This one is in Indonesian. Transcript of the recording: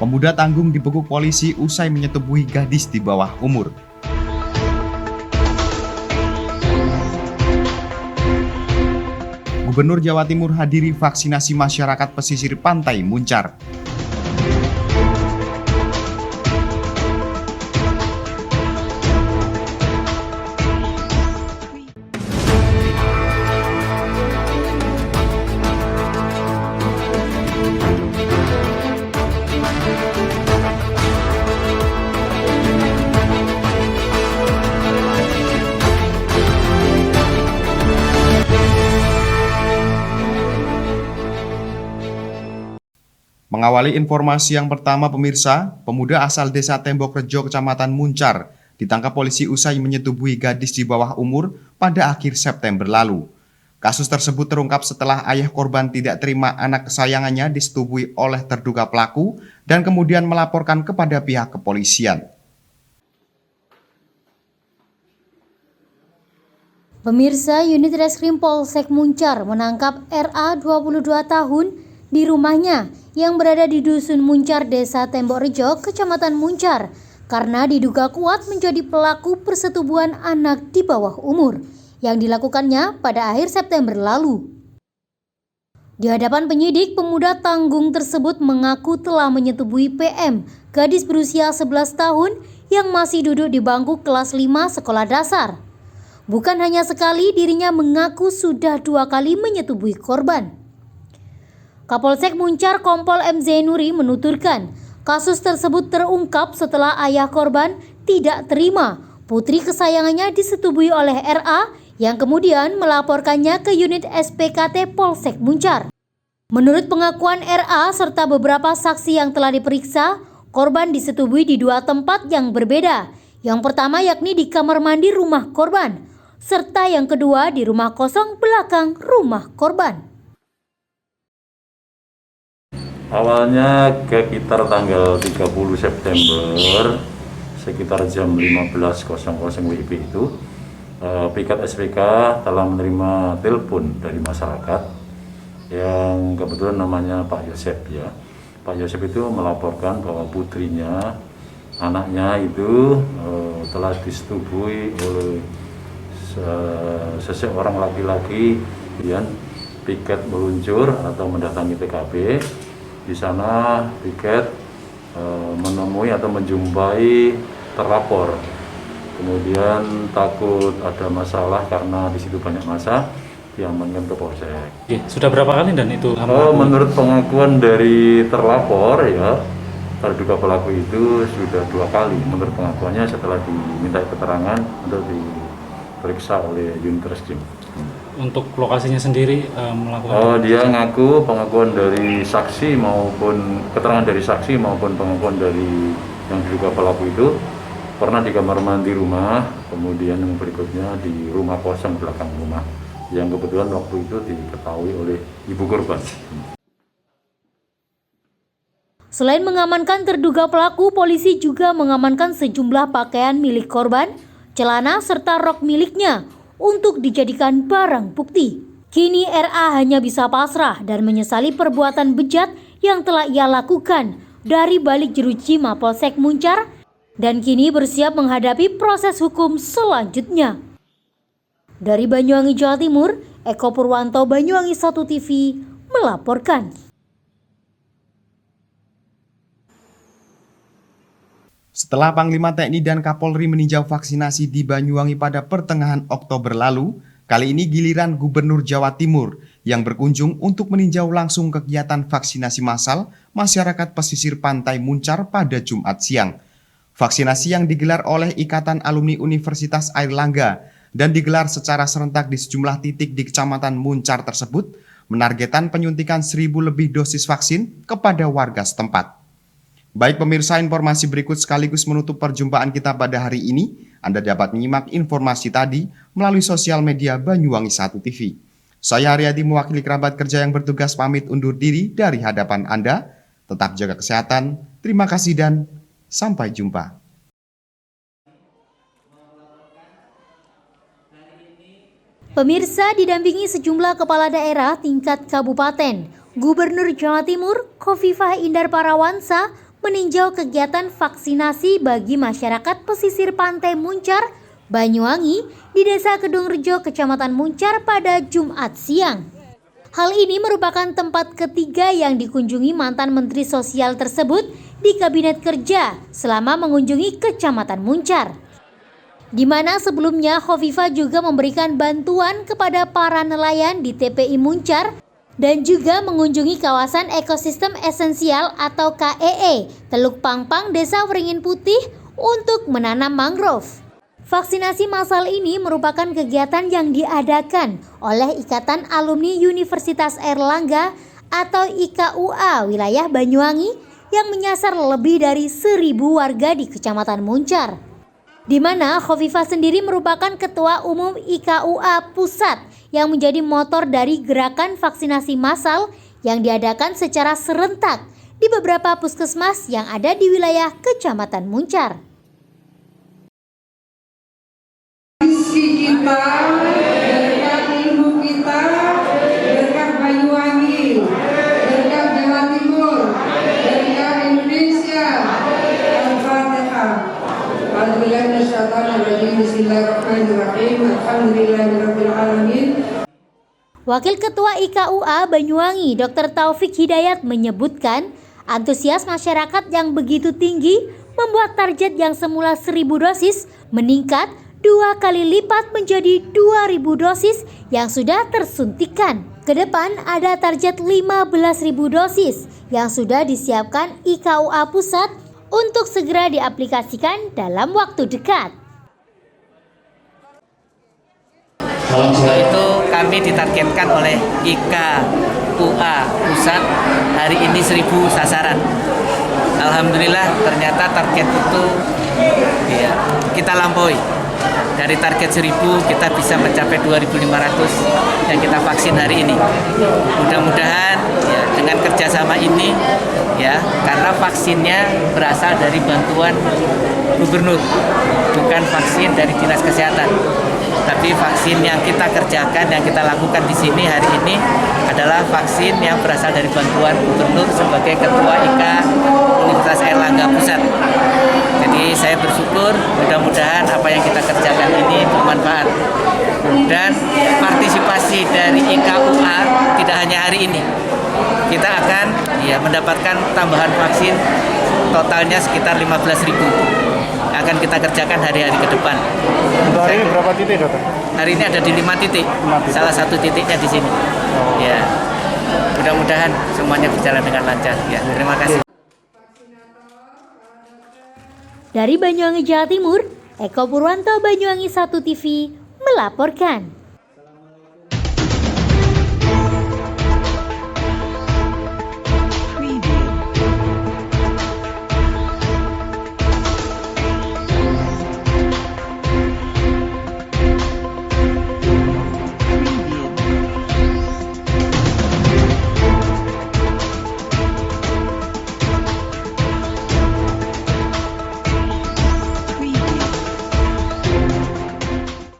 Pemuda tanggung dibekuk polisi usai menyetubuhi gadis di bawah umur. Gubernur Jawa Timur hadiri vaksinasi masyarakat pesisir pantai Muncar. Mengawali informasi yang pertama, pemirsa, pemuda asal desa Tembok Rejo, Kecamatan Muncar, ditangkap polisi usai menyetubuhi gadis di bawah umur pada akhir September lalu. Kasus tersebut terungkap setelah ayah korban tidak terima anak kesayangannya disetubui oleh terduga pelaku dan kemudian melaporkan kepada pihak kepolisian. Pemirsa, unit Reskrim Polsek Muncar menangkap RA 22 tahun di rumahnya yang berada di Dusun Muncar, Desa Tembok Rejo, Kecamatan Muncar, karena diduga kuat menjadi pelaku persetubuhan anak di bawah umur yang dilakukannya pada akhir September lalu. Di hadapan penyidik, pemuda tanggung tersebut mengaku telah menyetubuhi PM, gadis berusia 11 tahun yang masih duduk di bangku kelas 5 sekolah dasar. Bukan hanya sekali, dirinya mengaku sudah 2 kali menyetubuhi korban. Kapolsek Muncar Kompol M. Zainuri menuturkan, kasus tersebut terungkap setelah ayah korban tidak terima putri kesayangannya disetubui oleh RA yang kemudian melaporkannya ke unit SPKT Polsek Muncar. Menurut pengakuan RA serta beberapa saksi yang telah diperiksa, korban disetubui di 2 tempat yang berbeda. Yang pertama yakni di kamar mandi rumah korban, serta yang kedua di rumah kosong belakang rumah korban. Awalnya sekitar tanggal 30 September sekitar jam 15.00 WIB itu Piket SPK telah menerima telepon dari masyarakat yang kebetulan namanya Pak Yosep ya. Pak Yosep itu melaporkan bahwa putrinya, anaknya itu telah disetubui oleh seseorang laki-laki. Kemudian Piket meluncur atau mendatangi TKP. Di sana Piket menemui atau menjumpai terlapor. Kemudian takut ada masalah karena di situ banyak massa, diamankan ke Polsek. Sudah berapa kali dan itu? Menurut pengakuan dari terlapor ya, terduga pelaku itu sudah 2 kali. Menurut pengakuannya setelah diminta keterangan untuk diperiksa oleh unit reskrim. Untuk lokasinya sendiri melakukan? Dia ngaku pengakuan dari saksi maupun keterangan dari saksi maupun pengakuan dari yang diduga pelaku itu pernah di kamar mandi rumah, kemudian yang berikutnya di rumah kosong belakang rumah yang kebetulan waktu itu diketahui oleh ibu korban. Selain mengamankan terduga pelaku, polisi juga mengamankan sejumlah pakaian milik korban, celana serta rok miliknya untuk dijadikan barang bukti. Kini RA hanya bisa pasrah dan menyesali perbuatan bejat yang telah ia lakukan dari balik jeruji Mapolsek Muncar dan kini bersiap menghadapi proses hukum selanjutnya. Dari Banyuwangi, Jawa Timur, Eko Purwanto, Banyuwangi 1 TV melaporkan. Setelah Panglima TNI dan Kapolri meninjau vaksinasi di Banyuwangi pada pertengahan Oktober lalu, kali ini giliran Gubernur Jawa Timur yang berkunjung untuk meninjau langsung kegiatan vaksinasi massal masyarakat pesisir pantai Muncar pada Jumat siang. Vaksinasi yang digelar oleh Ikatan Alumni Universitas Airlangga dan digelar secara serentak di sejumlah titik di Kecamatan Muncar tersebut menargetkan penyuntikan 1.000 lebih dosis vaksin kepada warga setempat. Baik pemirsa, informasi berikut sekaligus menutup perjumpaan kita pada hari ini. Anda dapat menyimak informasi tadi melalui sosial media Banyuwangi 1 TV. Saya Haryadi mewakili kerabat kerja yang bertugas pamit undur diri dari hadapan Anda. Tetap jaga kesehatan, terima kasih dan sampai jumpa. Pemirsa, didampingi sejumlah kepala daerah tingkat kabupaten, Gubernur Jawa Timur Khofifah Indar Parawansa meninjau kegiatan vaksinasi bagi masyarakat pesisir pantai Muncar, Banyuwangi di Desa Kedung Rejo, Kecamatan Muncar pada Jumat siang. Hal ini merupakan tempat ketiga yang dikunjungi mantan Menteri Sosial tersebut di Kabinet Kerja selama mengunjungi Kecamatan Muncar. Di mana sebelumnya Khofifah juga memberikan bantuan kepada para nelayan di TPI Muncar dan juga mengunjungi kawasan ekosistem esensial atau KEE Teluk Pangpang, Desa Wringin Putih untuk menanam mangrove. Vaksinasi massal ini merupakan kegiatan yang diadakan oleh Ikatan Alumni Universitas Airlangga atau IKUA wilayah Banyuwangi yang menyasar lebih dari 1.000 warga di Kecamatan Muncar. Di mana Khofifah sendiri merupakan Ketua Umum IKUA Pusat yang menjadi motor dari gerakan vaksinasi massal yang diadakan secara serentak di beberapa puskesmas yang ada di wilayah Kecamatan Muncar. Kita, berkat ilmu kita, berkat Banyuwangi, berkat Jawa Timur, berkat Indonesia. Al-Fatihah. Bismillahirrahmanirrahim. Alhamdulillahirabbil alamin. Wakil Ketua IKUA Banyuwangi, Dr. Taufik Hidayat menyebutkan, antusias masyarakat yang begitu tinggi membuat target yang semula 1.000 dosis meningkat 2 kali lipat menjadi 2.000 dosis yang sudah tersuntikan. Kedepan ada target 15.000 dosis yang sudah disiapkan IKUA Pusat untuk segera diaplikasikan dalam waktu dekat. Untuk itu kami ditargetkan oleh IKUA Pusat hari ini 1.000 sasaran. Alhamdulillah ternyata target itu ya, kita lampaui. Dari target 1.000 kita bisa mencapai 2.500 yang kita vaksin hari ini. Mudah-mudahan ya, dengan kerjasama ini ya, karena vaksinnya berasal dari bantuan gubernur, bukan vaksin dari dinas kesehatan. Tapi vaksin yang kita kerjakan, yang kita lakukan di sini hari ini adalah vaksin yang berasal dari bantuan gubernur sebagai Ketua IK Universitas Airlangga Pusat. Jadi saya bersyukur mudah-mudahan apa yang kita kerjakan ini bermanfaat. Dan partisipasi dari IKUA tidak hanya hari ini. Kita akan ya mendapatkan tambahan vaksin totalnya sekitar 15.000. Akan kita kerjakan hari-hari ke depan. Untuk hari ini berapa titik, Dokter? Hari ini ada di 5 titik. Salah satu titiknya di sini. Ya. Mudah-mudahan semuanya berjalan dengan lancar. Ya, terima kasih. Dari Banyuwangi, Jawa Timur, Eko Purwanto, Banyuwangi 1 TV melaporkan.